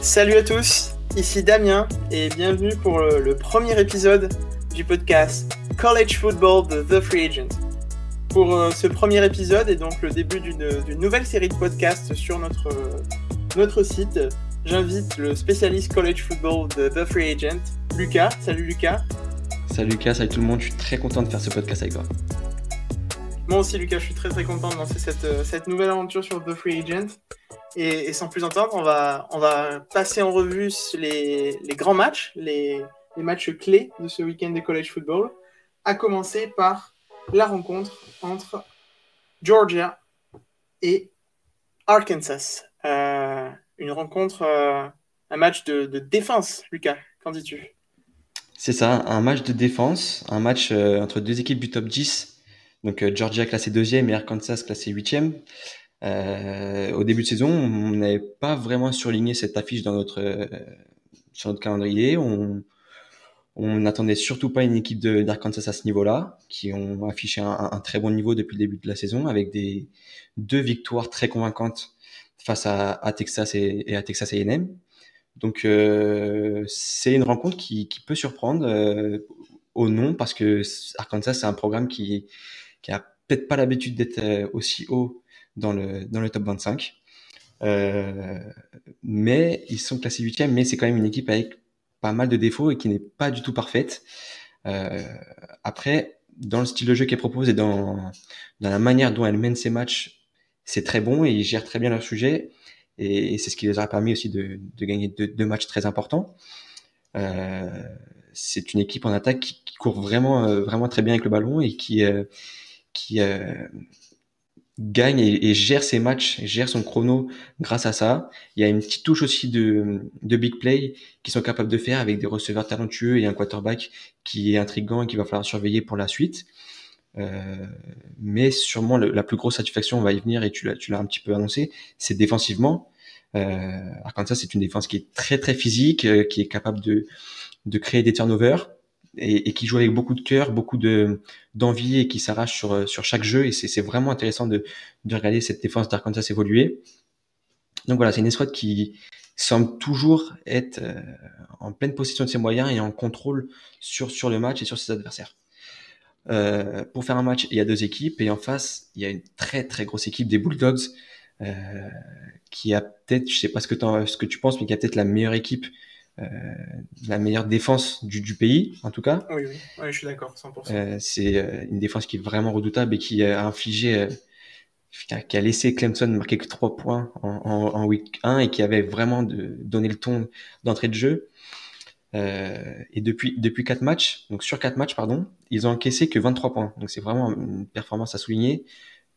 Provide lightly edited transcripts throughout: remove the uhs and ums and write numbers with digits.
Salut à tous, ici Damien et bienvenue pour le premier épisode du podcast College Football de The Free Agent. Pour ce premier épisode et donc le début d'une nouvelle série de podcasts sur notre site, j'invite le spécialiste College Football de The Free Agent, Lucas. Salut Lucas. Salut Lucas, salut tout le monde, je suis très content de faire ce podcast avec toi. Moi aussi Lucas, je suis très content de lancer cette nouvelle aventure sur The Free Agent. Et sans plus attendre, on va passer en revue les grands matchs, les matchs clés de ce week-end de college football, à commencer par la rencontre entre Georgia et Arkansas. Une rencontre, un match de défense, Lucas, qu'en dis-tu ? C'est ça, un match de défense, un match entre deux équipes du top 10, donc Georgia classé 2e et Arkansas classé 8e. Au début de saison, on n'avait pas vraiment surligné cette affiche sur notre calendrier. On n'attendait surtout pas une équipe d'Arkansas à ce niveau-là, qui ont affiché un très bon niveau depuis le début de la saison, avec deux victoires très convaincantes face à Texas et à Texas A&M. Donc c'est une rencontre qui peut surprendre au nom, parce que Arkansas, c'est un programme qui a peut-être pas l'habitude d'être aussi haut dans le top 25. Mais ils sont classés 8e, mais c'est quand même une équipe avec pas mal de défauts et qui n'est pas du tout parfaite. Après, dans le style de jeu qu'elle propose et dans la manière dont elle mène ses matchs, c'est très bon et ils gèrent très bien leur sujet. Et c'est ce qui les aura permis aussi de gagner deux matchs très importants. C'est une équipe en attaque qui court vraiment très bien avec le ballon et qui gagne et gère ses matchs, gère son chrono grâce à ça. Il y a une petite touche aussi de big play qu'ils sont capables de faire avec des receveurs talentueux et un quarterback qui est intriguant et qu'il va falloir surveiller pour la suite. Mais sûrement la plus grosse satisfaction, on va y venir et tu l'as un petit peu annoncé, c'est défensivement. Arkansas, c'est une défense qui est très physique, qui est capable de créer des turnovers et qui joue avec beaucoup de cœur, beaucoup d'envie et qui s'arrache sur chaque jeu. Et c'est vraiment intéressant de regarder cette défense d'Arkansas évoluer. Donc voilà, c'est une escouade qui semble toujours être en pleine possession de ses moyens et en contrôle sur le match et sur ses adversaires. Pour faire un match, il y a deux équipes et en face, il y a une très grosse équipe des Bulldogs qui a peut-être, je sais pas ce que tu penses, mais qui a peut-être la meilleure équipe, la meilleure défense du pays, en tout cas. Oui, je suis d'accord, 100%. C'est une défense qui est vraiment redoutable et qui a infligé, qui a laissé Clemson marquer que 3 points en week 1 et qui avait vraiment donné le ton d'entrée de jeu. Et depuis 4 matchs, donc sur 4 matchs, pardon, ils ont encaissé que 23 points. Donc c'est vraiment une performance à souligner.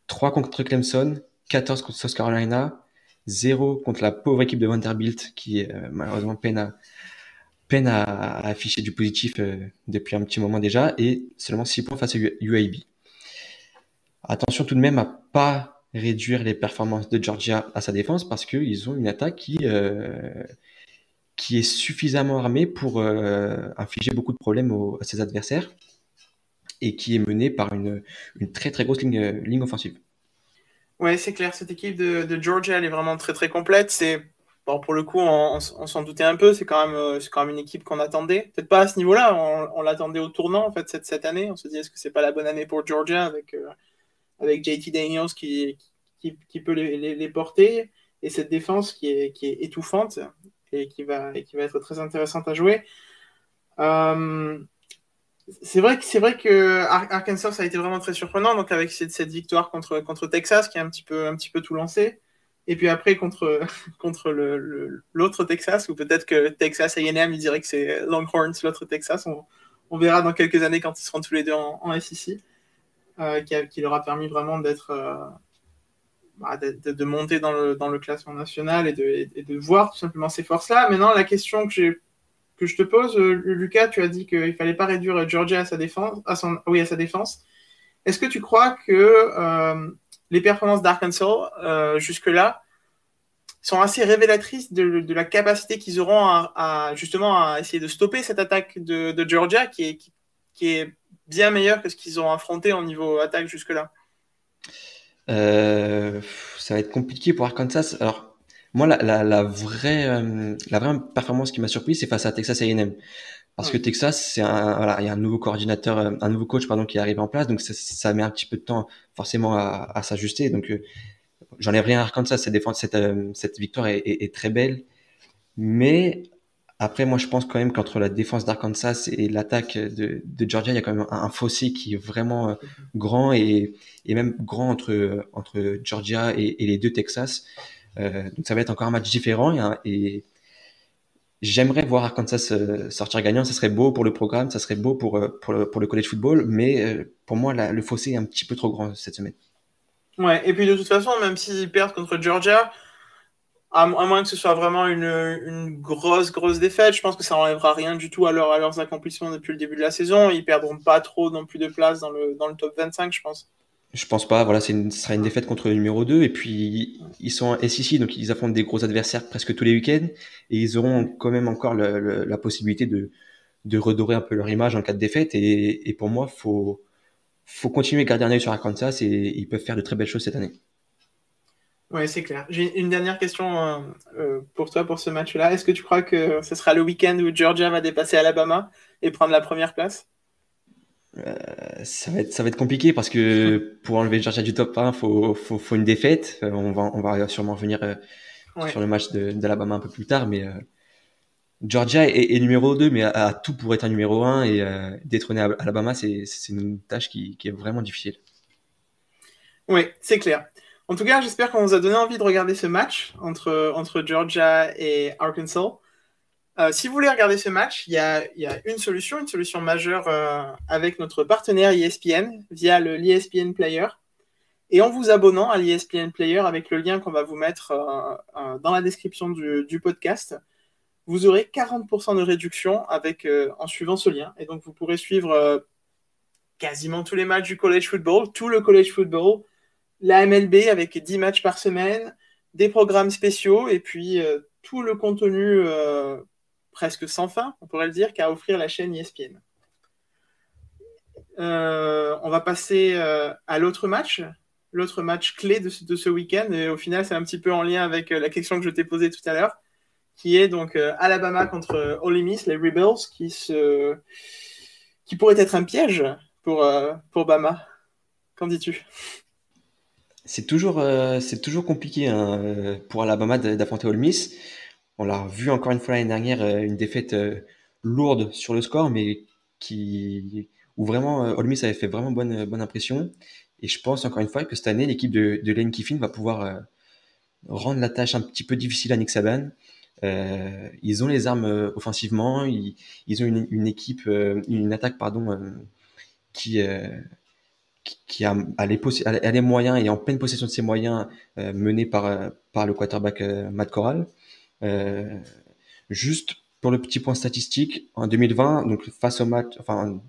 3 contre Clemson, 14 contre South Carolina, 0 contre la pauvre équipe de Vanderbilt qui malheureusement peine à afficher du positif depuis un petit moment déjà, et seulement 6 points face à UAB. Attention tout de même à pas réduire les performances de Georgia à sa défense, parce qu'ils ont une attaque qui est suffisamment armée pour infliger beaucoup de problèmes à ses adversaires et qui est menée par une très grosse ligne offensive. Ouais, c'est clair, cette équipe de Georgia, elle est vraiment très complète. Bon, pour le coup, on s'en doutait un peu, c'est quand même une équipe qu'on attendait. Peut-être pas à ce niveau-là, on l'attendait au tournant en fait cette année. On se dit, est-ce que c'est pas la bonne année pour Georgia avec JT Daniels qui peut les porter, et cette défense qui est étouffante et qui va être très intéressante à jouer. C'est vrai que Arkansas a été vraiment très surprenant, donc avec cette victoire contre Texas qui a un petit peu tout lancé, et puis après contre l'autre Texas, ou peut-être que Texas A&M, il dirait que c'est Longhorns l'autre Texas. On verra dans quelques années quand ils seront tous les deux en SEC, qui leur a permis vraiment de monter dans le classement national et de voir tout simplement ces forces-là. Maintenant, la question que je te pose, Lucas, tu as dit qu'il ne fallait pas réduire Georgia à sa défense. Est-ce que tu crois que les performances d'Arkansas jusque-là sont assez révélatrices de la capacité qu'ils auront justement à essayer de stopper cette attaque de Georgia qui est bien meilleure que ce qu'ils ont affronté en niveau attaque jusque-là. Ça va être compliqué pour Arkansas. Alors, moi, la vraie performance qui m'a surpris, c'est face à Texas A&M. Parce que Texas, voilà, il y a un nouveau coordinateur, un nouveau coach, pardon, qui est arrivé en place. Donc, ça met un petit peu de temps, forcément, à s'ajuster. Donc, j'enlève rien à Arkansas. Cette victoire est très belle. Mais après, moi, je pense quand même qu'entre la défense d'Arkansas et l'attaque de Georgia, il y a quand même un fossé qui est vraiment grand et même grand entre Georgia et les deux Texas. Donc, ça va être encore un match différent et j'aimerais voir Arkansas sortir gagnant. Ça serait beau pour le programme, ça serait beau pour le college football, mais pour moi, le fossé est un petit peu trop grand cette semaine. Ouais, et puis de toute façon, même s'ils perdent contre Georgia, à moins que ce soit vraiment une grosse défaite, je pense que ça n'enlèvera rien du tout à leurs accomplissements depuis le début de la saison. Ils perdront pas trop non plus de place dans le top 25, je pense. Je pense pas. Voilà, ce sera une défaite contre le numéro 2. Et puis, ils sont SEC, donc ils affrontent des gros adversaires presque tous les week-ends. Et ils auront quand même encore la possibilité de redorer un peu leur image en cas de défaite. Et pour moi, faut continuer à garder un œil sur Arkansas et ils peuvent faire de très belles choses cette année. Oui, c'est clair. J'ai une dernière question pour toi pour ce match-là. Est-ce que tu crois que ce sera le week-end où Georgia va dépasser Alabama et prendre la première place? Ça va être compliqué parce que pour enlever Georgia du top 1, faut une défaite. On va sûrement revenir sur le match d'Alabama un peu plus tard, mais Georgia est numéro 2, mais a tout pour être un numéro 1 et détrôner Alabama, c'est une tâche qui est vraiment difficile. Oui, c'est clair. En tout cas, j'espère qu'on vous a donné envie de regarder ce match entre Georgia et Arkansas. Si vous voulez regarder ce match, il y a une solution majeure avec notre partenaire ESPN via l'ESPN Player. Et en vous abonnant à l'ESPN Player avec le lien qu'on va vous mettre dans la description du podcast, vous aurez 40% de réduction en suivant ce lien. Et donc, vous pourrez suivre quasiment tous les matchs du college football, tout le college football, la MLB avec 10 matchs par semaine, des programmes spéciaux et puis tout le contenu presque sans fin, on pourrait le dire, qu'a à offrir la chaîne ESPN. On va passer à l'autre match clé de ce week-end. Et au final, c'est un petit peu en lien avec la question que je t'ai posée tout à l'heure, qui est donc Alabama contre Ole Miss, les Rebels, qui pourrait être un piège pour Bama. Qu'en dis-tu? C'est toujours compliqué hein, pour Alabama d'affronter Ole Miss. On l'a vu encore une fois l'année dernière, une défaite lourde sur le score, mais où vraiment Ole Miss avait fait vraiment bonne impression. Et je pense encore une fois que cette année, l'équipe de Lane Kiffin va pouvoir rendre la tâche un petit peu difficile à Nick Saban. Ils ont les armes offensivement, ils ont une attaque pardon, qui, qui a les moyens et en pleine possession de ses moyens menée par le quarterback Matt Corral. Juste pour le petit point statistique, en 2020, donc face au match, enfin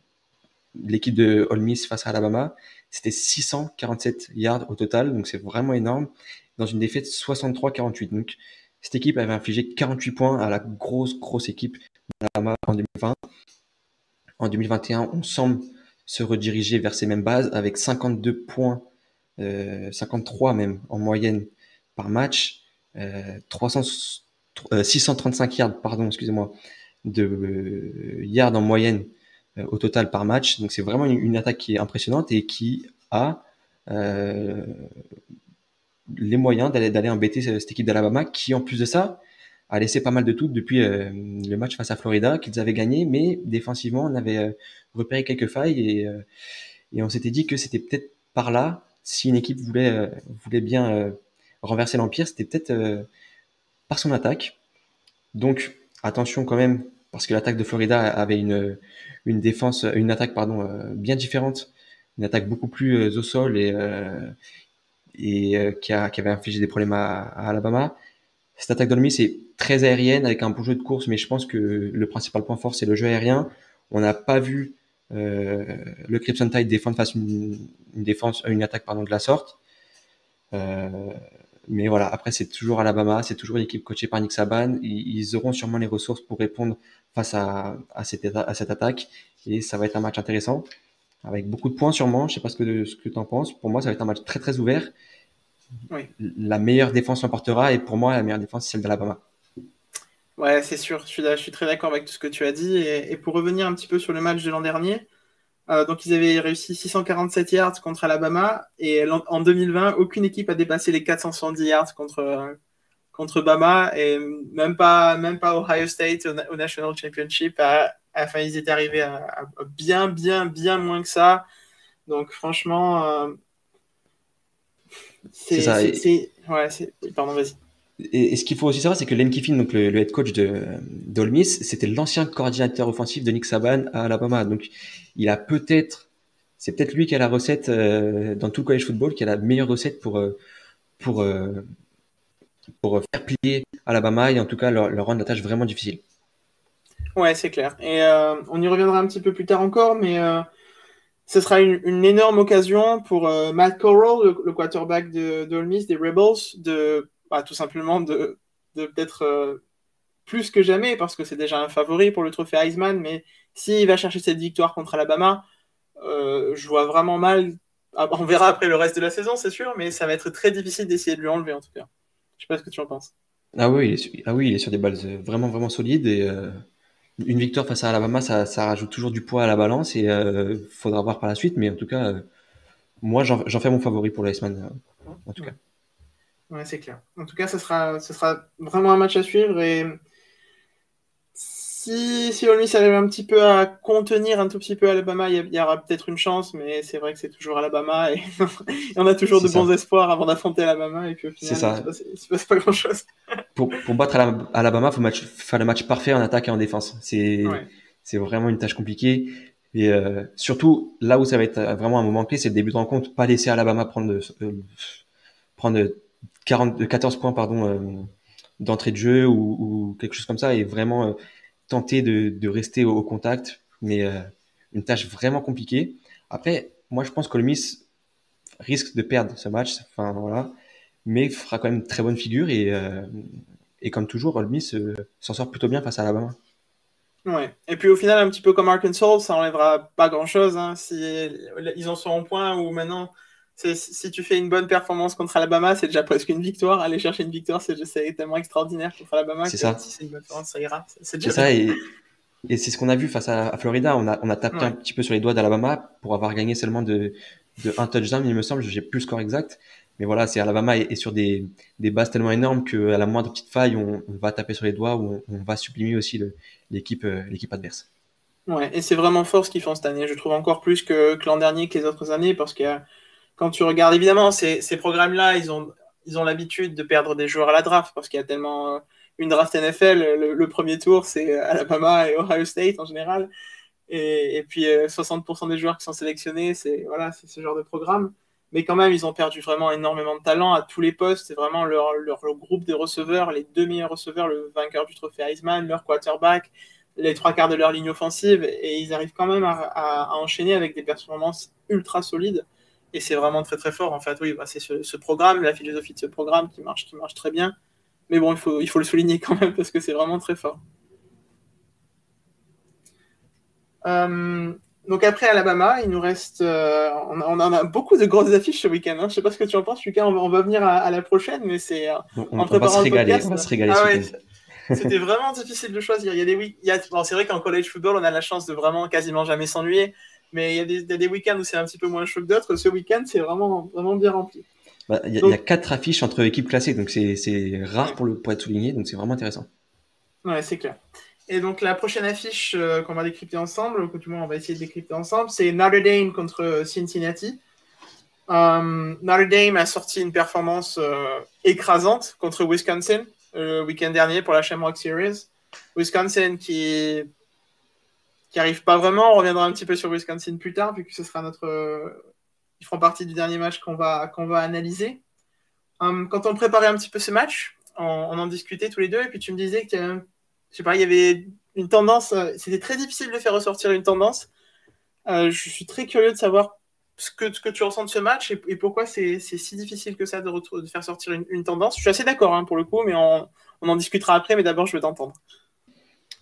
l'équipe de Ole Miss face à Alabama, c'était 647 yards au total, donc c'est vraiment énorme. Dans une défaite 63-48. Donc cette équipe avait infligé 48 points à la grosse équipe d'Alabama en 2020. En 2021, on semble se rediriger vers ces mêmes bases avec 52 points, 53 même en moyenne par match, 635 yards, pardon, excusez-moi, de yards en moyenne au total par match. Donc c'est vraiment une attaque qui est impressionnante et qui a les moyens d'aller embêter cette équipe d'Alabama qui, en plus de ça, a laissé pas mal de doutes depuis le match face à Florida qu'ils avaient gagné, mais défensivement, on avait repéré quelques failles et on s'était dit que c'était peut-être par là, si une équipe voulait bien renverser l'Empire, c'était peut-être par son attaque. Donc attention quand même, parce que l'attaque de Florida avait une attaque pardon, bien différente, une attaque beaucoup plus au sol et qui avait infligé des problèmes à Alabama. Cette attaque d'Ole Miss est très aérienne avec un bon jeu de course, mais je pense que le principal point fort c'est le jeu aérien. On n'a pas vu le Crimson Tide défendre face à une attaque pardon, de la sorte. Mais voilà, après, c'est toujours Alabama, c'est toujours une équipe coachée par Nick Saban. Ils auront sûrement les ressources pour répondre face à cette attaque. Et ça va être un match intéressant, avec beaucoup de points sûrement. Je sais pas ce que tu en penses. Pour moi, ça va être un match très très ouvert. Oui. La meilleure défense l'emportera, et pour moi, la meilleure défense, c'est celle d'Alabama. Ouais, c'est sûr. Je suis très d'accord avec tout ce que tu as dit. Et pour revenir un petit peu sur le match de l'an dernier, donc ils avaient réussi 647 yards contre Alabama. Et en 2020, aucune équipe a dépassé les 470 yards contre Bama. Et même pas Ohio State au National Championship. Enfin, ils étaient arrivés à bien moins que ça. Donc franchement, C'est ça. Ouais, oui, pardon, vas-y. Et ce qu'il faut aussi savoir, c'est que Lane Kiffin, donc le head coach d'Ole Miss, c'était l'ancien coordinateur offensif de Nick Saban à Alabama. Donc, il a c'est peut-être lui qui a la recette dans tout le college football, qui a la meilleure recette pour, euh, pour faire plier Alabama et en tout cas leur rendre la tâche vraiment difficile. Ouais, c'est clair. Et on y reviendra un petit peu plus tard encore, mais ce sera une énorme occasion pour Matt Corral, le quarterback de Ole Miss, des Rebels, tout simplement de peut-être plus que jamais, parce que c'est déjà un favori pour le trophée Heisman, mais s'il va chercher cette victoire contre Alabama, je vois vraiment mal. On verra après le reste de la saison, c'est sûr, mais ça va être très difficile d'essayer de lui enlever en tout cas. Je sais pas ce que tu en penses. Ah oui, il est sur des balles vraiment vraiment solides, et une victoire face à Alabama, ça rajoute toujours du poids à la balance, et faudra voir par la suite. Mais en tout cas, moi, j'en fais mon favori pour le Iceman, en tout cas. Ouais, c'est clair. En tout cas, ce sera vraiment un match à suivre. Et si Ole Miss arrive un petit peu à contenir un tout petit peu Alabama, il y aura peut-être une chance, mais c'est vrai que c'est toujours Alabama et, et on a toujours C'est de bons ça. espoirs avant d'affronter Alabama, et puis au C'est final, ça. il se passe pas grand-chose. Pour battre Alabama, il faut faire le match parfait en attaque et en défense. Ouais. C'est vraiment une tâche compliquée. Et surtout, là où ça va être vraiment un moment clé, c'est le début de rencontre. Pas laisser Alabama prendre 14 points d'entrée de jeu, ou quelque chose comme ça, et vraiment tenter de rester au contact. Mais une tâche vraiment compliquée. Après, moi, je pense que le Miss risque de perdre ce match. Enfin, voilà, mais fera quand même une très bonne figure, et comme toujours, Ole Miss s'en sort plutôt bien face à Alabama. Ouais. Et puis au final, un petit peu comme Arkansas, ça enlèvera pas grand-chose. Hein, si ils en sont au point où maintenant, si tu fais une bonne performance contre Alabama, c'est déjà presque une victoire. Aller chercher une victoire, c'est tellement extraordinaire contre Alabama C'est que ça, si c'est une bonne performance, ça ira. C'est c'est déjà bien. ça, et c'est ce qu'on a vu face à Florida. On a tapé un Ouais. petit peu sur les doigts d'Alabama pour avoir gagné seulement de un touchdown, il me semble. J'ai plus le score exact, mais voilà, c'est Alabama est sur des bases tellement énormes qu'à la moindre petite faille, on va taper sur les doigts, ou on va sublimer aussi l'équipe adverse. Ouais. Et c'est vraiment fort ce qu'ils font cette année. Je trouve encore plus que l'an dernier, que les autres années, parce que quand tu regardes, évidemment, ces programmes-là, ils ont l'habitude de perdre des joueurs à la draft, parce qu'il y a tellement une draft NFL, le premier tour, c'est Alabama et Ohio State en général. Et puis 60% des joueurs qui sont sélectionnés, c'est ce genre de programme. Mais quand même, ils ont perdu vraiment énormément de talent à tous les postes. C'est vraiment leur groupe de receveurs, les deux meilleurs receveurs, le vainqueur du trophée Heisman, leur quarterback, les trois quarts de leur ligne offensive. Et ils arrivent quand même à enchaîner avec des performances ultra solides. Et c'est vraiment très très fort. En fait, oui, c'est ce programme, la philosophie de ce programme qui marche très bien. Mais bon, il faut le souligner quand même parce que c'est vraiment très fort. Euh, donc après Alabama, il nous reste, on en a beaucoup de grosses affiches ce week-end. Hein. Je sais pas ce que tu en penses, Lucas. On va venir à la prochaine, mais c'est en On va se préparant le régaler, podcast. ce Ah ouais, week-end. c'était vraiment difficile de choisir. Il y a bon, c'est vrai qu'en college football, on a la chance de vraiment quasiment jamais s'ennuyer, mais il y a des week-ends où c'est un petit peu moins chaud que d'autres. Ce week-end, c'est vraiment bien rempli. Il y a Donc, 4 affiches entre équipes classées, donc c'est rare ouais, pour être souligné, donc c'est vraiment intéressant. ouais, c'est clair. Et donc la prochaine affiche qu'on va décrypter ensemble, ou que du moins on va essayer de décrypter ensemble, c'est Notre Dame contre Cincinnati. Notre Dame a sorti une performance écrasante contre Wisconsin le week-end dernier pour la Shamrock Series. Wisconsin qui arrive pas vraiment. On reviendra un petit peu sur Wisconsin plus tard, vu que ce sera ils feront partie du dernier match qu'on va analyser. Quand on préparait un petit peu ce match, on en discutait tous les deux, et puis tu me disais que, je sais pas, il y avait une tendance. C'était très difficile de faire ressortir une tendance. Je suis très curieux de savoir ce que tu ressens de ce match et pourquoi c'est si difficile que ça de faire sortir une tendance. Je suis assez d'accord pour le coup, mais on en discutera après, mais d'abord je veux t'entendre.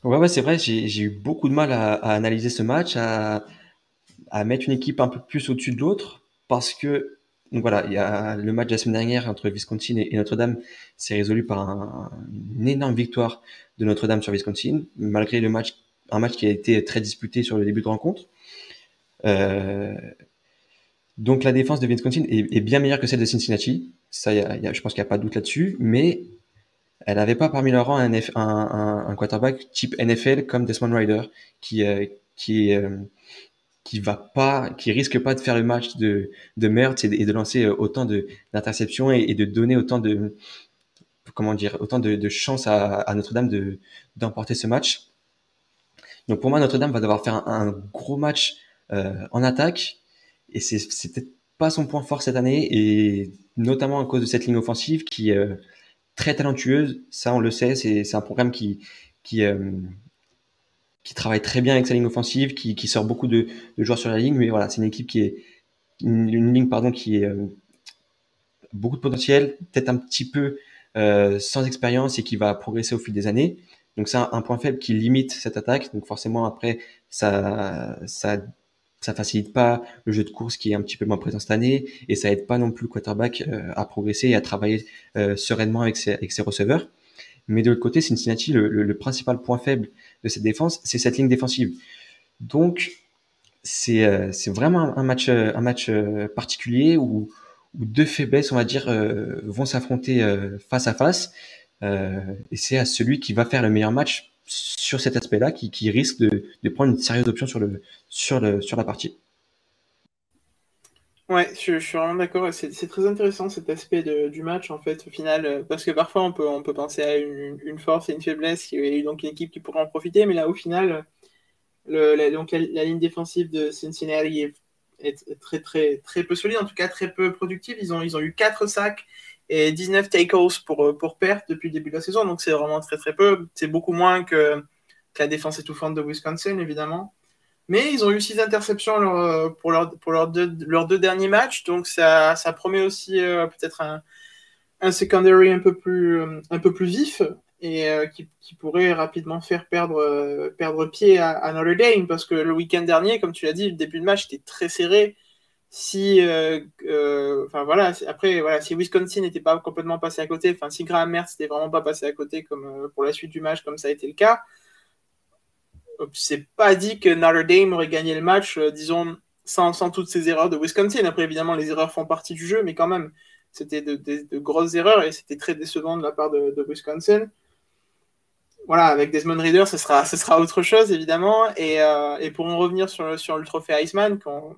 Ouais, c'est vrai, j'ai eu beaucoup de mal à analyser ce match, à mettre une équipe un peu plus au-dessus de l'autre, parce que, donc voilà, il y a le match de la semaine dernière entre Wisconsin et Notre-Dame, c'est résolu par une énorme victoire de Notre-Dame sur Wisconsin, malgré un match qui a été très disputé sur le début de rencontre. Euh, donc la défense de Wisconsin est bien meilleure que celle de Cincinnati, ça, je pense qu'il n'y a pas de doute là-dessus, mais elle n'avait pas parmi leurs rangs un quarterback type NFL comme Desmond Ridder, qui, euh, qui, euh, qui risque pas de faire le match de meurtre et de lancer autant d'interceptions et de donner autant de chances à Notre-Dame d'emporter ce match. Donc pour moi, Notre-Dame va devoir faire un gros match en attaque et c'est peut-être pas son point fort cette année et notamment à cause de cette ligne offensive qui est très talentueuse. Ça, on le sait, c'est un programme qui, euh, qui travaille très bien avec sa ligne offensive, qui sort beaucoup de joueurs sur la ligne, mais voilà, c'est une équipe qui est une ligne pardon qui est beaucoup de potentiel, peut-être un petit peu sans expérience et qui va progresser au fil des années. Donc c'est un point faible qui limite cette attaque. Donc forcément après ça facilite pas le jeu de course qui est un petit peu moins présent cette année et ça aide pas non plus le quarterback à progresser et à travailler sereinement avec ses receveurs. Mais de l'autre côté, Cincinnati, le principal point faible de cette défense, c'est cette ligne défensive. Donc c'est vraiment un match particulier où deux faiblesses, on va dire, vont s'affronter face à face. Et c'est à celui qui va faire le meilleur match sur cet aspect-là qui risque de prendre une sérieuse option sur la partie. Ouais, je suis vraiment d'accord. Et c'est très intéressant cet aspect du match, en fait, au final, parce que parfois on peut penser à une force et une faiblesse, et donc une équipe qui pourrait en profiter, mais là, au final, donc la ligne défensive de Cincinnati est très, très, très peu solide, en tout cas très peu productive. Ils ont eu 4 sacs et 19 tackles pour perte depuis le début de la saison, donc c'est vraiment très, très peu. C'est beaucoup moins que la défense étouffante de Wisconsin, évidemment. Mais ils ont eu 6 interceptions pour leurs deux derniers matchs, donc ça promet aussi peut-être un secondary un peu plus vif et qui pourrait rapidement faire perdre pied à Notre Dame, parce que le week-end dernier, comme tu l'as dit, le début de match était très serré. Enfin voilà, après voilà, si Wisconsin n'était pas complètement passé à côté, enfin si Graham Mertz n'était vraiment pas passé à côté comme pour la suite du match, comme ça a été le cas, c'est pas dit que Notre Dame aurait gagné le match, disons, sans toutes ces erreurs de Wisconsin. Après, évidemment, les erreurs font partie du jeu, mais quand même, c'était de grosses erreurs et c'était très décevant de la part de Wisconsin. Voilà, avec Desmond Ridder, ce sera autre chose, évidemment. Et pour en revenir sur le trophée Heisman, on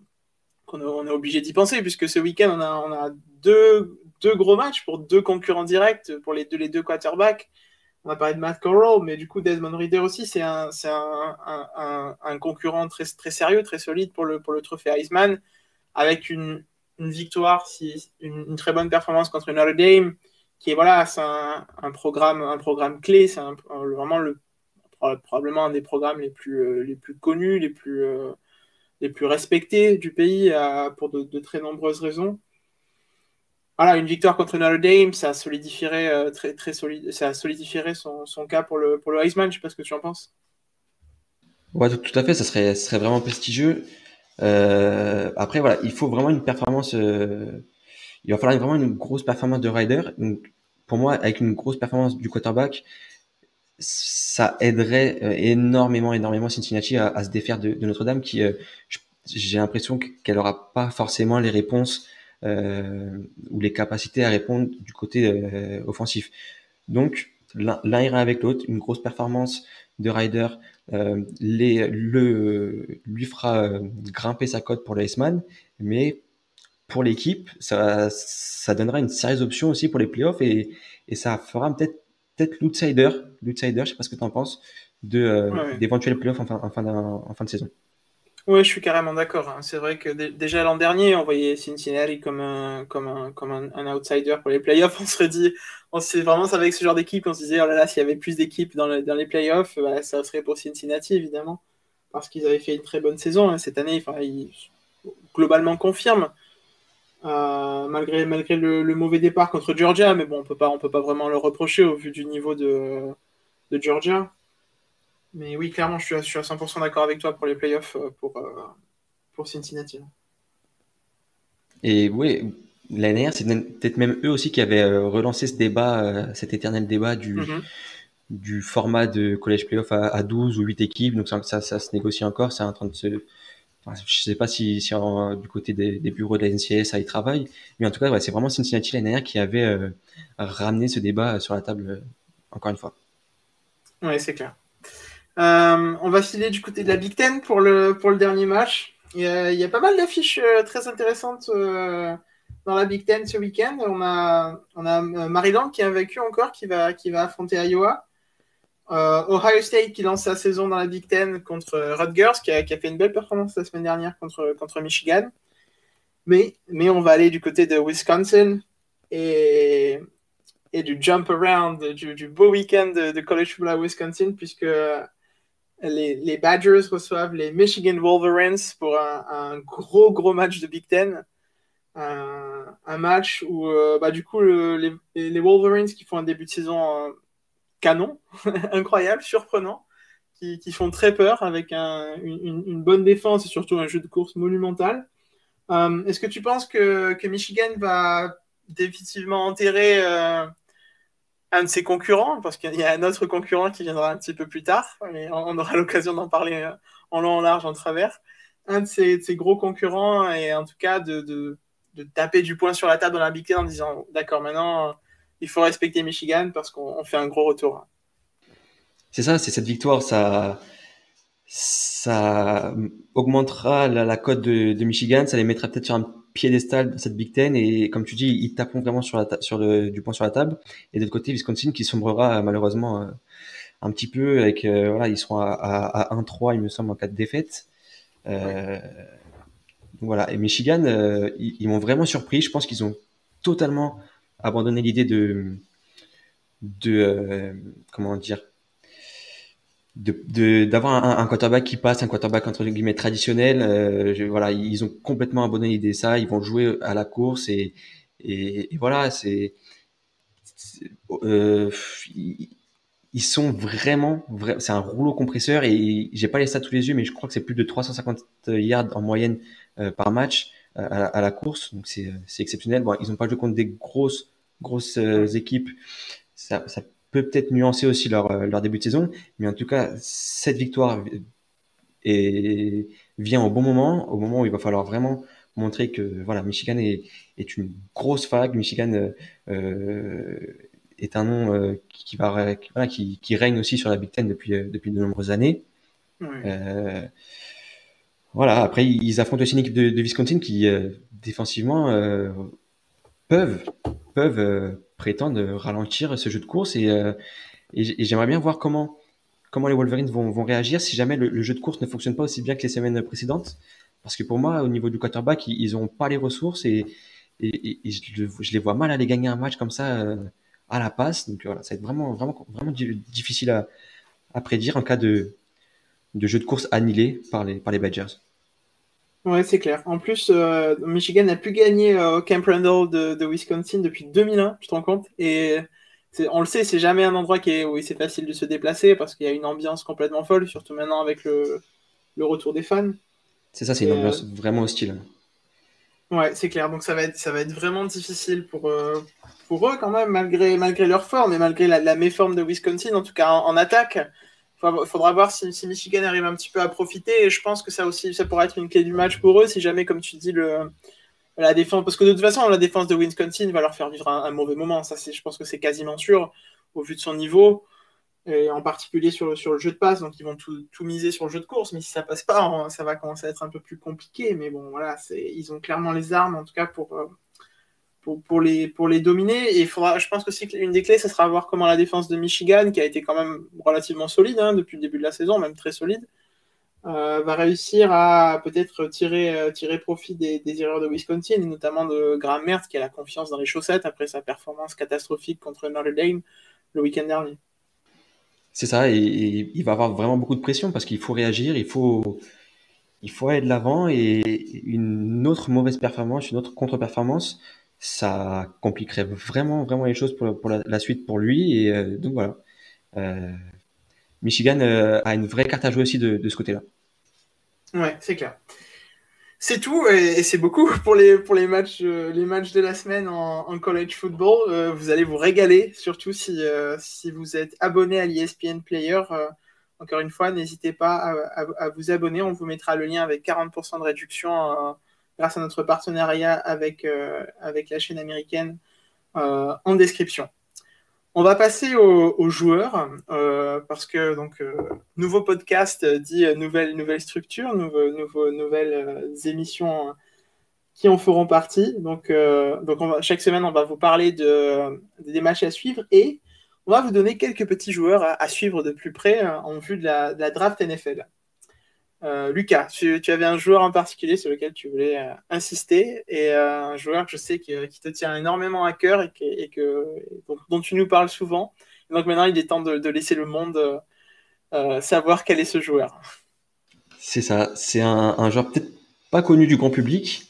est obligé d'y penser, puisque ce week-end, on a deux gros matchs pour deux concurrents directs, pour les deux quarterbacks. On a parlé de Matt Corral, mais du coup, Desmond Ridder aussi, c'est un concurrent très, très sérieux, très solide pour le trophée Heisman, avec une victoire, une très bonne performance contre Notre Dame, qui est, voilà, c'est un programme clé, c'est vraiment probablement un des programmes les plus connus, les plus respectés du pays pour de très nombreuses raisons. Voilà, une victoire contre Notre Dame, ça solidifierait très, très solide, ça solidifierait son cas pour le Heisman. Je sais pas ce que tu en penses. Ouais, tout à fait, ça serait vraiment prestigieux. Après, voilà, il faut vraiment une performance. Il va falloir vraiment une grosse performance de Ryder. Donc, pour moi, avec une grosse performance du quarterback, ça aiderait énormément Cincinnati à se défaire de Notre-Dame, qui, j'ai l'impression qu'elle aura pas forcément les réponses ou les capacités à répondre du côté offensif. Donc, l'un ira avec l'autre. Une grosse performance de Ryder lui fera grimper sa cote pour le Iceman, mais pour l'équipe, ça donnera une sérieuse option aussi pour les playoffs et ça fera peut-être l'outsider, je sais pas ce que tu en penses, Ouais. d'éventuels playoffs en fin de saison. Ouais, je suis carrément d'accord, hein. C'est vrai que déjà l'an dernier, on voyait Cincinnati comme un outsider pour les playoffs. On serait dit, vraiment, c'est avec ce genre d'équipe, on se disait, oh là là, s'il y avait plus d'équipes dans les playoffs, bah, ça serait pour Cincinnati, évidemment, parce qu'ils avaient fait une très bonne saison, hein, cette année. Enfin, globalement confirme. Malgré le mauvais départ contre Georgia, mais bon, on peut pas vraiment le reprocher au vu du niveau de Georgia. Mais oui, clairement, je suis à 100% d'accord avec toi pour les playoffs pour Cincinnati. Et oui, l'année dernière, c'est peut-être même eux aussi qui avaient relancé ce débat, cet éternel débat Mm-hmm. du format de college playoff à 12 ou 8 équipes. Donc ça se négocie encore, c'est en train de se. Enfin, je sais pas si du côté des bureaux de la NCAA ça y travaille, mais en tout cas, ouais, c'est vraiment Cincinnati l'année dernière qui avait ramené ce débat sur la table encore une fois. Oui, c'est clair. On va filer du côté de la Big Ten pour le dernier match. Il y a pas mal d'affiches très intéressantes dans la Big Ten ce week-end. On a Maryland qui a vaincu encore, qui va affronter Iowa. Ohio State qui lance sa saison dans la Big Ten contre Rutgers, qui a fait une belle performance la semaine dernière contre Michigan. Mais on va aller du côté de Wisconsin et du jump around, du beau week-end de college football à Wisconsin, puisque les Badgers reçoivent les Michigan Wolverines pour un gros match de Big Ten. Un match où, du coup, les Wolverines qui font un début de saison canon, incroyable, surprenant, qui font très peur avec une bonne défense et surtout un jeu de course monumental. Est-ce que tu penses que Michigan va définitivement enterrer un de ses concurrents, parce qu'il y a un autre concurrent qui viendra un petit peu plus tard, mais on aura l'occasion d'en parler en long, en large, en travers. Un de ses gros concurrents, et en tout cas de taper du poing sur la table dans la Big Ten en disant d'accord, maintenant il faut respecter Michigan parce qu'on fait un gros retour. C'est ça, c'est cette victoire, ça augmentera la cote de Michigan, ça les mettra peut-être sur un piédestal dans cette Big Ten et comme tu dis, ils taperont vraiment du poing sur la table. Et de l'autre côté, Wisconsin qui sombrera malheureusement un petit peu avec voilà, ils seront à 1-3 il me semble en cas de défaite. Ouais. Voilà, et Michigan, ils m'ont vraiment surpris. Je pense qu'ils ont totalement abandonné l'idée de comment dire d'avoir un quarterback qui passe, un quarterback entre guillemets traditionnel. Voilà, ils ont complètement abandonné l'idée de ça. Ils vont jouer à la course et voilà, euh, ils, ils sont c'est un rouleau compresseur et j'ai pas les stats sous les yeux, mais je crois que c'est plus de 350 yards en moyenne par match à la course. Donc c'est exceptionnel. Bon, ils ont pas joué contre des grosses Ouais. équipes. Ça peut peut-être nuancer aussi leur début de saison, mais en tout cas, cette victoire vient au moment où il va falloir vraiment montrer que voilà, Michigan est une grosse fac. Michigan est un nom qui règne aussi sur la Big Ten depuis de nombreuses années. Ouais. Euh, voilà, après, ils affrontent aussi une équipe de Wisconsin qui, défensivement, peuvent, peuvent prétendre ralentir ce jeu de course et j'aimerais bien voir comment les Wolverines vont réagir si jamais le jeu de course ne fonctionne pas aussi bien que les semaines précédentes. Parce que pour moi, au niveau du quarterback, ils n'ont pas les ressources et je les vois mal aller gagner un match comme ça à la passe. Donc voilà, ça va être vraiment difficile à prédire en cas de jeu de course annihilé par les Badgers. Ouais, c'est clair. En plus, Michigan n'a plus gagné au Camp Randall de Wisconsin depuis 2001, tu te rends compte? Et on le sait, c'est jamais un endroit où c'est facile de se déplacer parce qu'il y a une ambiance complètement folle, surtout maintenant avec le retour des fans. C'est ça, c'est une Et, ambiance vraiment hostile. ouais, c'est clair. Donc ça va être vraiment difficile pour eux quand même, malgré leur forme et malgré la méforme de Wisconsin, en tout cas en attaque. Faudra voir si Michigan arrive un petit peu à profiter. Et je pense que ça aussi, ça pourrait être une clé du match pour eux si jamais, comme tu dis, la défense, parce que de toute façon, la défense de Wisconsin va leur faire vivre un mauvais moment. Ça, je pense que c'est quasiment sûr au vu de son niveau, et en particulier sur le jeu de passe. Donc, ils vont tout miser sur le jeu de course. Mais si ça passe pas, ça va commencer à être un peu plus compliqué. Mais bon, voilà, ils ont clairement les armes, en tout cas, pour les dominer. Et je pense aussi qu'une des clés, ce sera voir comment la défense de Michigan, qui a été quand même relativement solide depuis le début de la saison, même très solide, va réussir à peut-être tirer profit des erreurs de Wisconsin, et notamment de Graham Mertz, qui a la confiance dans les chaussettes après sa performance catastrophique contre Notre Dame le week-end dernier. C'est ça, et il va avoir vraiment beaucoup de pression parce qu'il faut réagir, il faut aller de l'avant et une autre mauvaise performance, une autre contre-performance, ça compliquerait vraiment, vraiment les choses pour la suite pour lui. Et donc voilà. Euh, Michigan a une vraie carte à jouer aussi de ce côté-là. Ouais, c'est clair. C'est tout et c'est beaucoup pour les matchs de la semaine en college football. Vous allez vous régaler, surtout si vous êtes abonné à l'ESPN Player. Encore une fois, n'hésitez pas à vous abonner. On vous mettra le lien avec 40% de réduction grâce à notre partenariat avec la chaîne américaine en description. On va passer aux joueurs parce que nouveau podcast dit nouvelle structure, nouvelles émissions qui en feront partie. Chaque semaine, on va vous parler des matchs à suivre et on va vous donner quelques petits joueurs à suivre de plus près en vue de la draft NFL. Lucas, tu avais un joueur en particulier sur lequel tu voulais insister et un joueur que je sais qui te tient énormément à cœur dont tu nous parles souvent. Et donc maintenant, il est temps de laisser le monde savoir quel est ce joueur. C'est ça. C'est un joueur peut-être pas connu du grand public.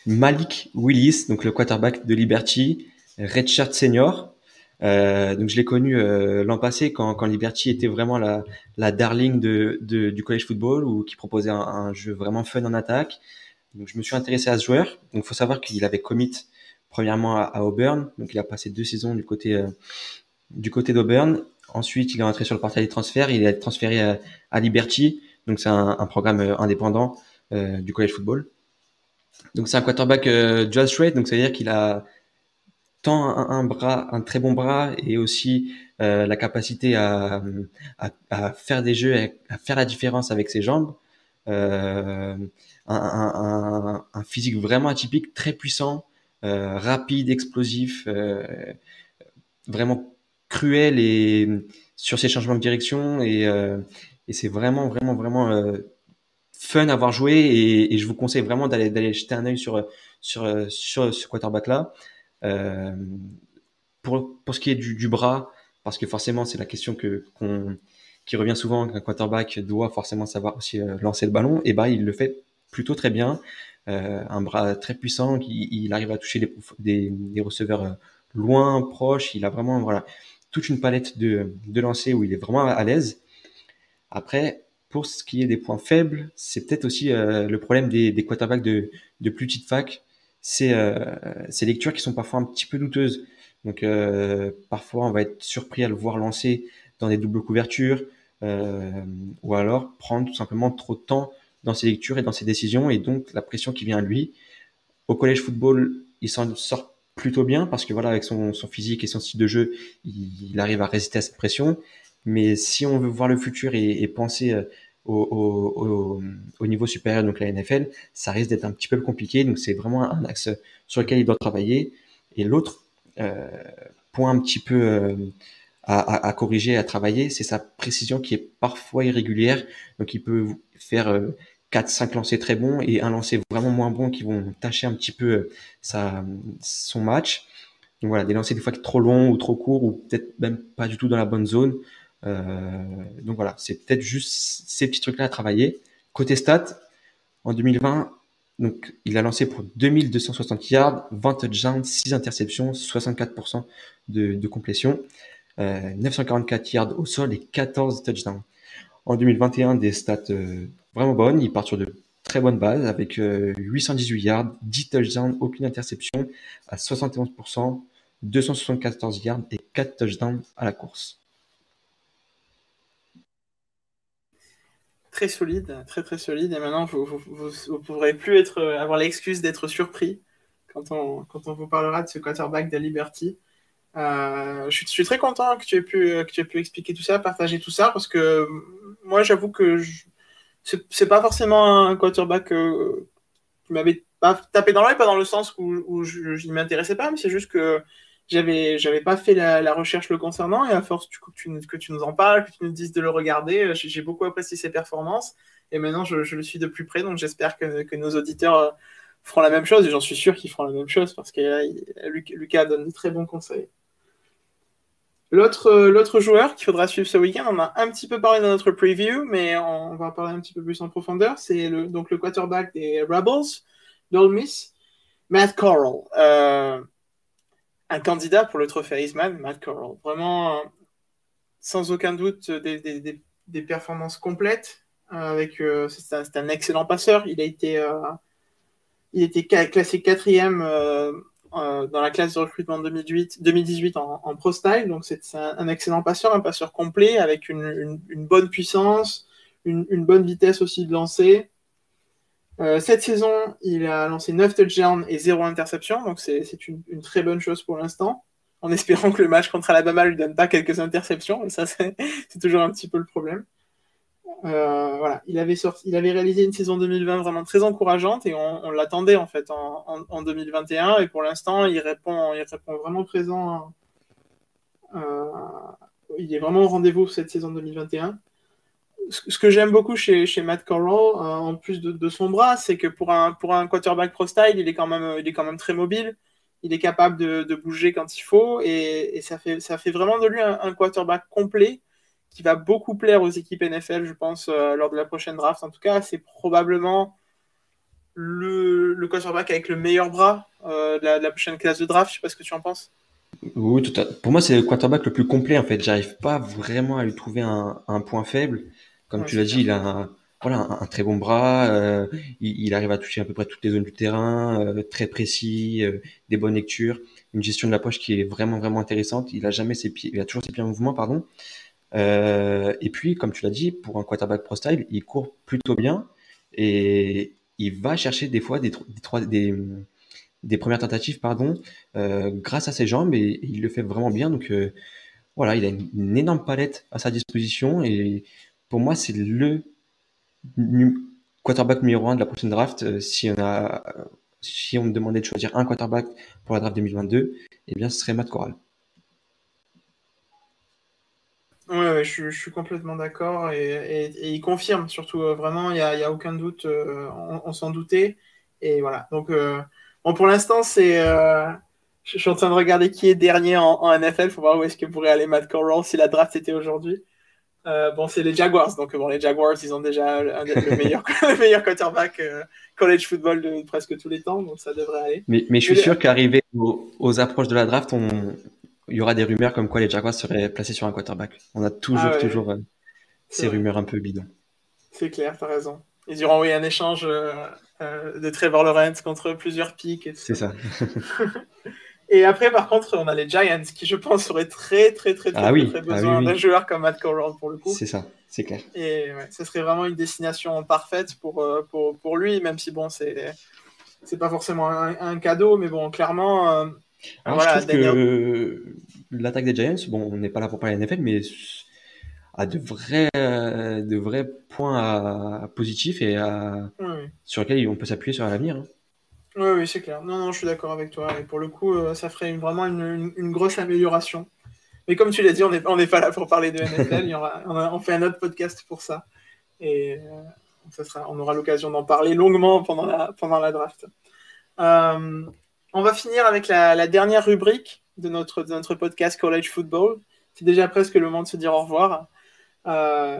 Malik Willis, donc le quarterback de Liberty, redshirt senior. Donc je l'ai connu l'an passé quand Liberty était vraiment la darling du college football ou qui proposait un jeu vraiment fun en attaque. Donc je me suis intéressé à ce joueur. Donc faut savoir qu'il avait commit premièrement à Auburn. Donc il a passé 2 saisons du côté d'Auburn. Ensuite il est rentré sur le portail des transferts. Il est transféré à Liberty. Donc c'est un programme indépendant du college football. Donc c'est un quarterback dual threat. Donc ça veut dire qu'il a tant un très bon bras et aussi la capacité à faire des jeux, à faire la différence avec ses jambes. Un physique vraiment atypique, très puissant, rapide, explosif, vraiment cruel et sur ses changements de direction et c'est vraiment vraiment vraiment fun à voir jouer et je vous conseille vraiment d'aller jeter un œil sur ce quarterback là. Euh, pour ce qui est du bras, parce que forcément c'est la question qui revient souvent qu'un quarterback doit forcément savoir aussi lancer le ballon, et ben il le fait plutôt très bien. Un bras très puissant, il arrive à toucher des receveurs loin, proches. Il a vraiment voilà toute une palette de lancers où il est vraiment à l'aise. Après, pour ce qui est des points faibles, c'est peut-être aussi le problème des quarterbacks de plus petite fac. C'est ces lectures qui sont parfois un petit peu douteuses. Donc parfois on va être surpris à le voir lancer dans des doubles couvertures ou alors prendre tout simplement trop de temps dans ses lectures et dans ses décisions et donc la pression qui vient à lui. Au college football, il s'en sort plutôt bien parce que voilà avec son physique et son style de jeu, il arrive à résister à cette pression. Mais si on veut voir le futur et penser au niveau supérieur, donc la NFL, ça risque d'être un petit peu compliqué. Donc c'est vraiment un axe sur lequel il doit travailler. Et l'autre point un petit peu à corriger, à travailler, c'est sa précision qui est parfois irrégulière. Donc il peut faire 4-5 lancers très bons et un lancer vraiment moins bon qui vont tâcher un petit peu son match. Donc voilà, des lancers des fois trop longs ou trop courts ou peut-être même pas du tout dans la bonne zone. Donc voilà, c'est peut-être juste ces petits trucs-là à travailler. Côté stats, en 2020, donc il a lancé pour 2260 yards, 20 touchdowns, 6 interceptions, 64% de complétion, 944 yards au sol et 14 touchdowns. En 2021, des stats vraiment bonnes. Il part sur de très bonnes bases avec 818 yards, 10 touchdowns, aucune interception à 71%, 274 yards et 4 touchdowns à la course. Très solide, très très solide. Et maintenant, vous pourrez plus avoir l'excuse d'être surpris quand on vous parlera de ce quarterback de Liberty. Je suis très content que tu aies pu expliquer tout ça, partager tout ça, parce que moi, j'avoue que c'est pas forcément un quarterback qui m'avait pas tapé dans l'œil, pas dans le sens où je n'y m'intéressais pas, mais c'est juste que j'avais pas fait la recherche le concernant, et à force que tu nous en parles, que tu nous dises de le regarder, j'ai beaucoup apprécié ses performances, et maintenant je le suis de plus près, donc j'espère que nos auditeurs feront la même chose, et j'en suis sûr qu'ils feront la même chose, parce que Lucas donne de très bons conseils. L'autre joueur qu'il faudra suivre ce week-end, on a un petit peu parlé dans notre preview, mais on va en parler un petit peu plus en profondeur. C'est donc le quarterback des Rebels d'Ole Miss, Matt Corral. Un candidat pour le trophée Heisman, Matt Corral. Vraiment, sans aucun doute, des performances complètes. C'est un excellent passeur. Il était classé quatrième dans la classe de recrutement 2018 en Pro Style. Donc c'est un excellent passeur, un passeur complet avec une bonne puissance, une bonne vitesse aussi de lancer. Cette saison, il a lancé 9 touchdowns et 0 interception, donc c'est une très bonne chose pour l'instant, en espérant que le match contre Alabama lui donne pas quelques interceptions, et ça c'est toujours un petit peu le problème. Voilà, il avait réalisé une saison 2020 vraiment très encourageante et on l'attendait en fait en 2021 et pour l'instant il répond vraiment présent. Il est vraiment au rendez-vous pour cette saison 2021. Ce que j'aime beaucoup chez Matt Corral, en plus de son bras, c'est que pour un quarterback pro style, il est quand même très mobile. Il est capable de bouger quand il faut et ça fait vraiment de lui un quarterback complet qui va beaucoup plaire aux équipes NFL, je pense, lors de la prochaine draft. En tout cas, c'est probablement le quarterback avec le meilleur bras de la prochaine classe de draft. Je sais pas ce que tu en penses. Oui, pour moi, c'est le quarterback le plus complet en fait. J'arrive pas vraiment à lui trouver un point faible. Comme Ouais, tu c'est l'as dit, clair. il a voilà, un très bon bras. Il arrive à toucher à peu près toutes les zones du terrain, très précis, des bonnes lectures, une gestion de la poche qui est vraiment vraiment intéressante. Il a toujours ses pieds en mouvement, pardon. Et puis, comme tu l'as dit, pour un quarterback pro style, il court plutôt bien et il va chercher des fois des premières tentatives, pardon, grâce à ses jambes et il le fait vraiment bien. Donc voilà, il a une énorme palette à sa disposition et pour moi, c'est le nu- quarterback numéro un de la prochaine draft. Si on me demandait de choisir un quarterback pour la draft 2022, eh bien, ce serait Matt Corral. Ouais, je suis complètement d'accord et il confirme surtout vraiment, il y a aucun doute, on s'en doutait et voilà. Donc bon, pour l'instant je suis en train de regarder qui est dernier en NFL, faut voir où est-ce que pourrait aller Matt Corral si la draft était aujourd'hui. Bon, c'est les Jaguars, donc bon, les Jaguars ils ont déjà le meilleur le meilleur quarterback college football de presque tous les temps, donc ça devrait aller. Mais je Mais suis sûr qu'arrivé aux approches de la draft, il y aura des rumeurs comme quoi les Jaguars seraient placés sur un quarterback. On a ah ouais, toujours c'est ces vrai. rumeurs un peu bidons. C'est clair, t'as raison. Ils auront envoyé un échange de Trevor Lawrence contre plusieurs pics et tout C'est ça. ça. Et après, par contre, on a les Giants qui, je pense, auraient Ah oui, très ah oui, besoin d'un oui. joueur comme Matt Corral pour le coup. C'est ça, c'est clair. Et ouais, ce serait vraiment une destination parfaite pour lui, même si bon, c'est pas forcément un cadeau, mais bon, clairement, Alors, je voilà, trouve Daniel. que l'attaque des Giants, bon, on n'est pas là pour parler NFL, mais a de vrais points positifs Oui, oui. sur lesquels on peut s'appuyer sur l'avenir, hein. Oui, oui, c'est clair. Non, non, je suis d'accord avec toi. Et pour le coup, ça ferait vraiment une grosse amélioration. Mais comme tu l'as dit, on n'est pas là pour parler de NFL. On fait un autre podcast pour ça. Et on aura l'occasion d'en parler longuement pendant la draft. Euh, on va finir avec la dernière rubrique de notre podcast College Football. C'est déjà presque le moment de se dire au revoir.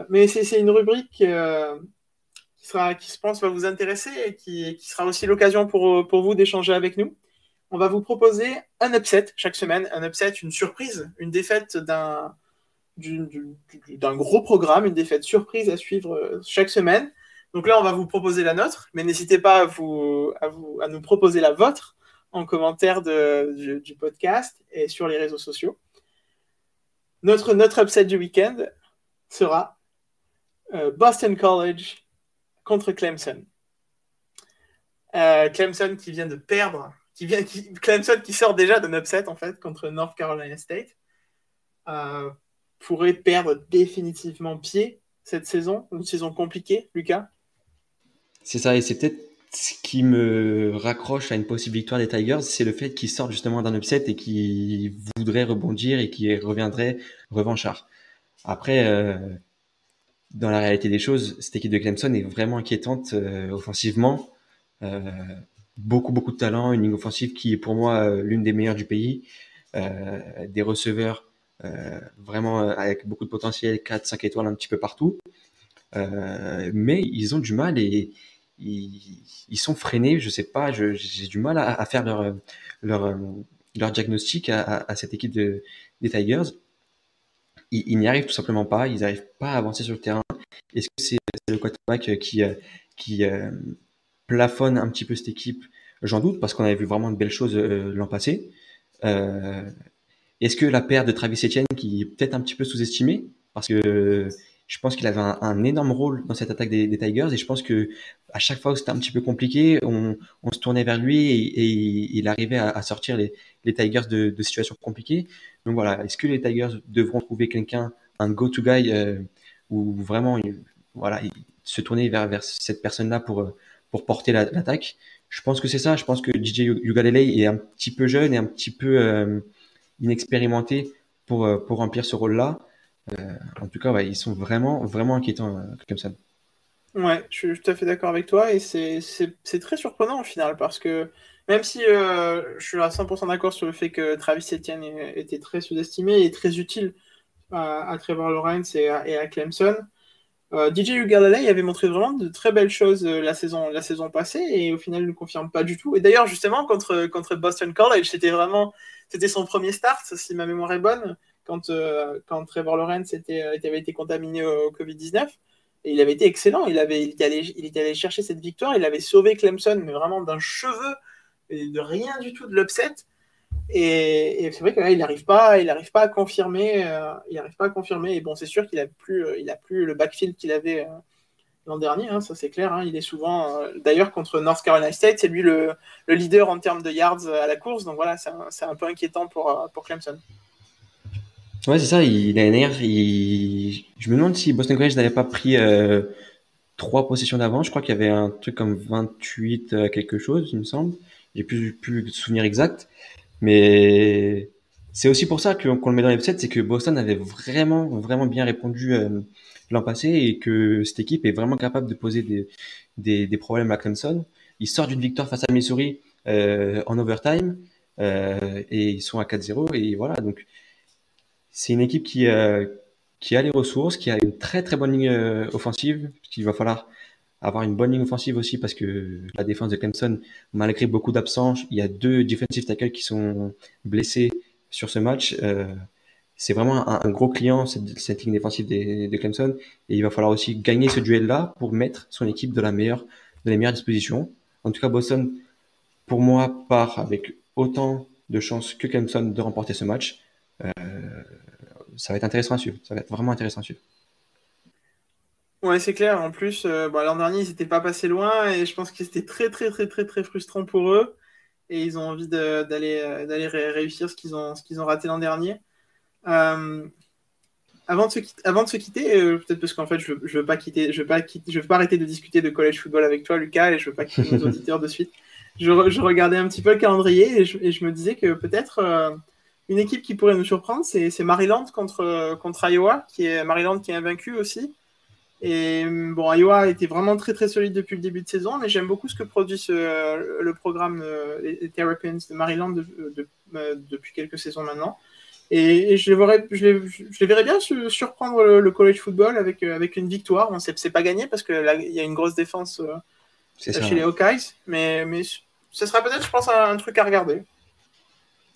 Mais c'est une rubrique qui, je pense, va vous intéresser et qui sera aussi l'occasion pour vous d'échanger avec nous. On va vous proposer un upset chaque semaine. Un upset, une surprise, une défaite d'un gros programme, une défaite surprise à suivre chaque semaine. Donc là, on va vous proposer la nôtre, mais n'hésitez pas à nous proposer la vôtre en commentaire du podcast et sur les réseaux sociaux. Notre upset du week-end sera Boston College contre Clemson. Clemson qui vient de perdre, Clemson qui sort déjà d'un upset en fait contre North Carolina State. Pourrait perdre définitivement pied cette saison, une saison compliquée, Lucas. C'est ça, et c'est peut-être ce qui me raccroche à une possible victoire des Tigers, c'est le fait qu'ils sortent justement d'un upset et qu'ils voudraient rebondir et qu'ils reviendraient revanchards. Après, dans la réalité des choses, cette équipe de Clemson est vraiment inquiétante offensivement. Euh, beaucoup de talent, une ligne offensive qui est pour moi l'une des meilleures du pays, des receveurs vraiment avec beaucoup de potentiel, 4-5 étoiles un petit peu partout. Mais ils ont du mal et ils sont freinés. Je sais pas, j'ai du mal à faire leur, euh, leur diagnostic à cette équipe des Tigers. Ils n'y arrivent tout simplement pas. Ils n'arrivent pas à avancer sur le terrain. Est-ce que c'est le quarterback qui plafonne un petit peu cette équipe? J'en doute parce qu'on avait vu vraiment de belles choses l'an passé. Euh, Est-ce que la paire de Travis Etienne, qui est peut-être un petit peu sous-estimée, parce que je pense qu'il avait un énorme rôle dans cette attaque des Tigers, et je pense que à chaque fois où c'était un petit peu compliqué, on se tournait vers lui et il arrivait à sortir les Tigers de situations compliquées. Donc voilà, est-ce que les Tigers devront trouver quelqu'un, un go-to guy, ou vraiment, voilà, se tourner vers cette personne-là pour porter l'attaque? Je pense que c'est ça. Je pense que DJ Ugalele est un petit peu jeune et un petit peu inexpérimenté pour remplir ce rôle-là. En tout cas, ouais, ils sont vraiment, vraiment inquiétants, comme ça. Ouais, je suis tout à fait d'accord avec toi et c'est très surprenant au final parce que même si je suis à 100% d'accord sur le fait que Travis Etienne était très sous-estimé et très utile à Trevor Lawrence et à Clemson, DJ Uiagalelei avait montré vraiment de très belles choses la saison passée et au final ne confirme pas du tout. Et d'ailleurs, justement, contre Boston College, c'était son premier start, si ma mémoire est bonne, quand Trevor Lawrence avait été contaminé au Covid-19. Et il avait été excellent. Il était allé chercher cette victoire. Il avait sauvé Clemson, mais vraiment d'un cheveu, et de rien du tout de l'upset. Et c'est vrai qu'il n'arrive pas à confirmer. Il n'arrive pas à confirmer. Et bon, c'est sûr il a plus le backfield qu'il avait l'an dernier, hein, ça c'est clair. Hein. Il est souvent, d'ailleurs, contre North Carolina State, c'est lui le leader en termes de yards à la course. Donc voilà, c'est un peu inquiétant pour Clemson. Ouais, c'est ça. Il a une air. Je me demande si Boston College n'avait pas pris 3 possessions d'avance. Je crois qu'il y avait un truc comme 28 quelque chose, il me semble. J'ai plus de souvenir exact. Mais c'est aussi pour ça qu'on le met dans l'upset, c'est que Boston avait vraiment, vraiment bien répondu l'an passé et que cette équipe est vraiment capable de poser des problèmes à Clemson. Ils sortent d'une victoire face à Missouri en overtime et ils sont à 4-0 et voilà. Donc c'est une équipe qui a les ressources, qui a une très très bonne ligne offensive, qu'il va falloir avoir une bonne ligne offensive aussi parce que la défense de Clemson, malgré beaucoup d'absence, il y a 2 defensive tackles qui sont blessés sur ce match. C'est vraiment un gros client, cette ligne défensive de Clemson. Et il va falloir aussi gagner ce duel-là pour mettre son équipe dans les meilleures dispositions. En tout cas, Boston, pour moi, part avec autant de chances que Clemson de remporter ce match. Euh, Ça va être intéressant à suivre. Ça va être vraiment intéressant à suivre. Ouais, c'est clair. En plus, l'an dernier, ils n'étaient pas passés loin et je pense que c'était très, très, très, très, très frustrant pour eux. Et ils ont envie d'aller réussir ce qu'ils ont raté l'an dernier. Euh, avant de se quitter, peut-être parce qu'en fait, je veux pas arrêter de discuter de college football avec toi, Lucas, et je veux pas quitter nos auditeurs de suite. Je regardais un petit peu le calendrier et je me disais que peut-être une équipe qui pourrait nous surprendre, c'est Maryland contre Iowa, Maryland qui est invaincu aussi. Et bon, Iowa était vraiment très très solide depuis le début de saison, mais j'aime beaucoup ce que produit le programme les Terrapins de Maryland depuis quelques saisons maintenant. Et je les verrais bien surprendre le college football avec une victoire. Bon, c'est pas gagné parce que là, il y a une grosse défense C'est ça. chez les Hawkeyes, mais ce sera peut-être, je pense, un truc à regarder.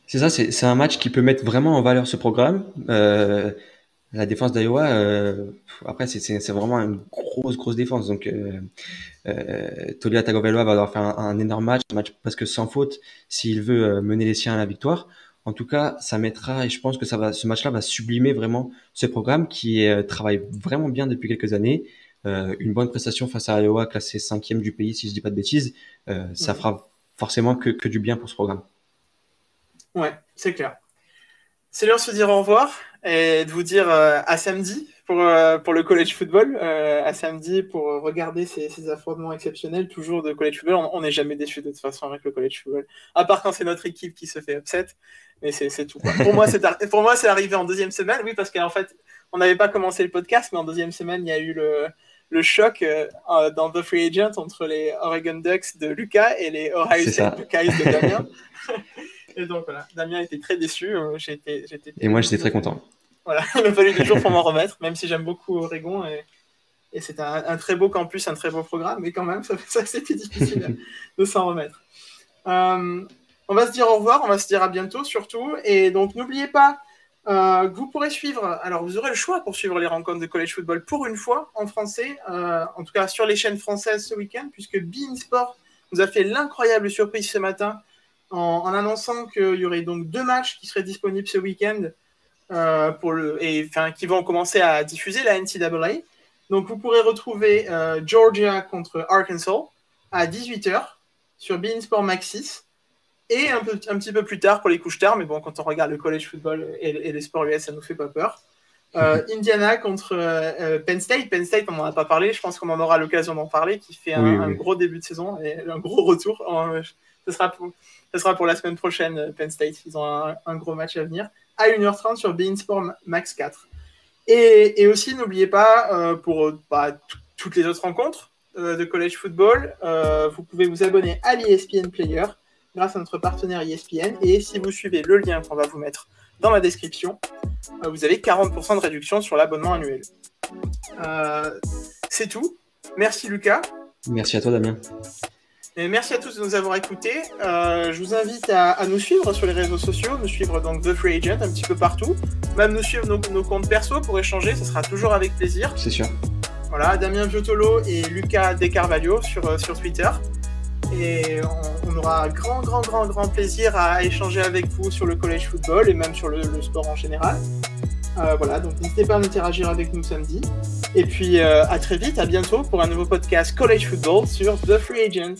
C'est ça, c'est un match qui peut mettre vraiment en valeur ce programme. La défense d'Iowa, après, c'est vraiment une grosse, grosse défense. Donc, Tolia Tagovailoa va devoir faire un énorme match, un match presque sans faute, s'il veut mener les siens à la victoire. En tout cas, ça mettra, et je pense que ce match-là va sublimer vraiment ce programme qui travaille vraiment bien depuis quelques années. Une bonne prestation face à Iowa, classé 5e du pays, si je dis pas de bêtises, ça Mhm. fera forcément que du bien pour ce programme. Ouais, c'est clair. C'est l'heure de se dire au revoir et de vous dire à samedi pour le college football, à samedi pour regarder ces affrontements exceptionnels, toujours de college football. On n'est jamais déçu de toute façon avec le college football, à part quand c'est notre équipe qui se fait upset, mais c'est tout, quoi. Pour moi, c'est arrivé en deuxième semaine, oui, parce qu'en fait, on n'avait pas commencé le podcast, mais en deuxième semaine, il y a eu le choc dans The Free Agent entre les Oregon Ducks de Lucas et les Ohio C'est State ça. Buckeyes de Damien. Et donc voilà, Damien était très déçu. Et moi, j'étais très content. Voilà, il m'a fallu 2 jours pour m'en remettre, même si j'aime beaucoup Oregon. Et c'était un très beau campus, un très beau programme, mais quand même, ça c'était difficile de s'en remettre. On va se dire au revoir, on va se dire à bientôt surtout. Et donc n'oubliez pas que vous pourrez suivre, alors vous aurez le choix pour suivre les rencontres de college football pour une fois en français, en tout cas sur les chaînes françaises ce week-end, puisque beIN Sport nous a fait l'incroyable surprise ce matin en annonçant qu'il y aurait donc 2 matchs qui seraient disponibles ce week-end qui vont commencer à diffuser la NCAA. Donc vous pourrez retrouver Georgia contre Arkansas à 18h sur beIN Sport Max 6. Et un petit peu plus tard pour les couches tard, mais bon, quand on regarde le college football et les sports US, ça nous fait pas peur. Indiana contre Penn State. Penn State, on n'en a pas parlé, je pense qu'on en aura l'occasion d'en parler, qui fait un gros début de saison et un gros retour. Ce sera pour la semaine prochaine, Penn State. Ils ont un gros match à venir à 1h30 sur beIN Sport Max 4. Et aussi, n'oubliez pas, pour toutes les autres rencontres de college football, vous pouvez vous abonner à l'ESPN Player grâce à notre partenaire ESPN. Et si vous suivez le lien qu'on va vous mettre dans la description, vous avez 40% de réduction sur l'abonnement annuel. C'est tout. Merci Lucas. Merci à toi Damien. Et merci à tous de nous avoir écoutés. Je vous invite à nous suivre sur les réseaux sociaux, nous suivre donc The Free Agent un petit peu partout, même nous suivre nos comptes perso pour échanger, ce sera toujours avec plaisir. C'est sûr. Voilà, Damien Viotolo et Lucas De Carvalho sur Twitter. Et on aura grand plaisir à échanger avec vous sur le college football et même sur le sport en général. Voilà, donc n'hésitez pas à interagir avec nous samedi. Et puis à très vite, à bientôt pour un nouveau podcast College Football sur The Free Agent.